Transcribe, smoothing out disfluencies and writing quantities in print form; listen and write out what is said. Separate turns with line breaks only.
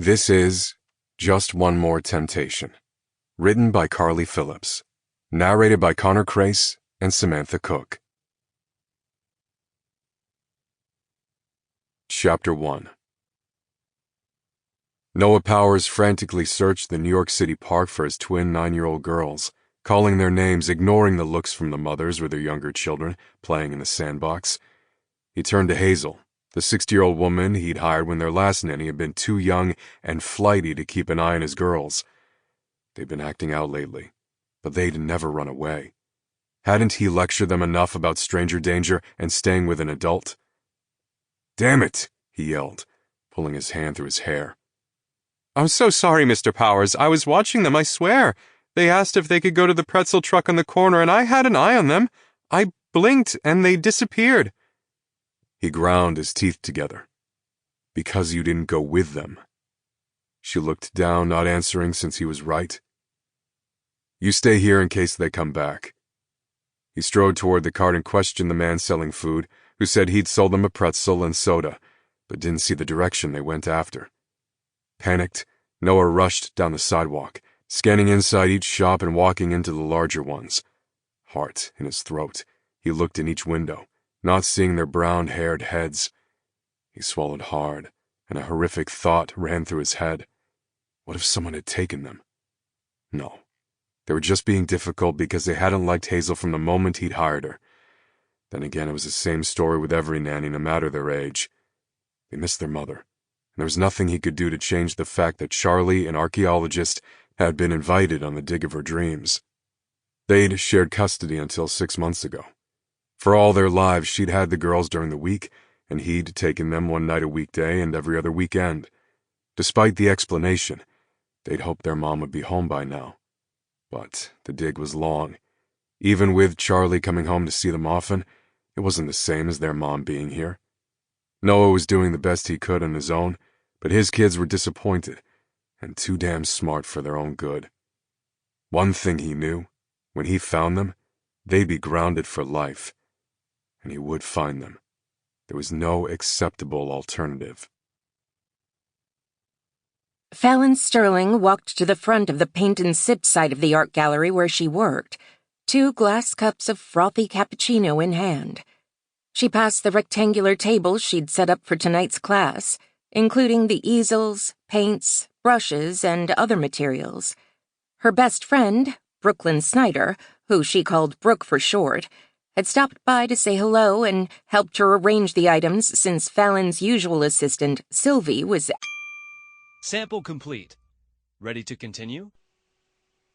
This is Just One More Temptation, written by Phillips, narrated by Crais and Samantha Cook. Chapter 1. Noah Powers frantically searched the New York City park for his twin 9-year-old girls, calling their names, ignoring the looks from the mothers with their younger children playing in the sandbox. He turned to Hazel, the 60-year-old woman he'd hired when their last nanny had been too young and flighty to keep an eye on his girls. They'd been acting out lately, but they'd never run away. Hadn't he lectured them enough about stranger danger and staying with an adult? "Damn it," he yelled, pulling his hand through his hair.
"I'm so sorry, Mr. Powers. I was watching them, I swear. They asked if they could go to the pretzel truck on the corner, and I had an eye on them. I blinked, and they disappeared."
He ground his teeth together. "Because you didn't go with them." She looked down, not answering since he was right. "You stay here in case they come back." He strode toward the cart and questioned the man selling food, who said he'd sold them a pretzel and soda, but didn't see the direction they went after. Panicked, Noah rushed down the sidewalk, scanning inside each shop and walking into the larger ones. Heart in his throat, he looked in each window, not seeing their brown-haired heads. He swallowed hard, and a horrific thought ran through his head. What if someone had taken them? No. They were just being difficult because they hadn't liked Hazel from the moment he'd hired her. Then again, it was the same story with every nanny, no matter their age. They missed their mother, and there was nothing he could do to change the fact that Charlie, an archaeologist, had been invited on the dig of her dreams. They'd shared custody until 6 months ago. For all their lives, she'd had the girls during the week, and he'd taken them one night a weekday and every other weekend. Despite the explanation, they'd hoped their mom would be home by now. But the dig was long. Even with Charlie coming home to see them often, it wasn't the same as their mom being here. Noah was doing the best he could on his own, but his kids were disappointed and too damn smart for their own good. One thing he knew, when he found them, they'd be grounded for life. And he would find them. There was no acceptable alternative.
Fallon Sterling walked to the front of the paint and sip side of the art gallery where she worked, 2 glass cups of frothy cappuccino in hand. She passed the rectangular table she'd set up for tonight's class, including the easels, paints, brushes, and other materials. Her best friend, Brooklyn Snyder, who she called Brooke for short, had stopped by to say hello and helped her arrange the items since Fallon's usual assistant, Sylvie, was...
Sample complete. Ready to continue?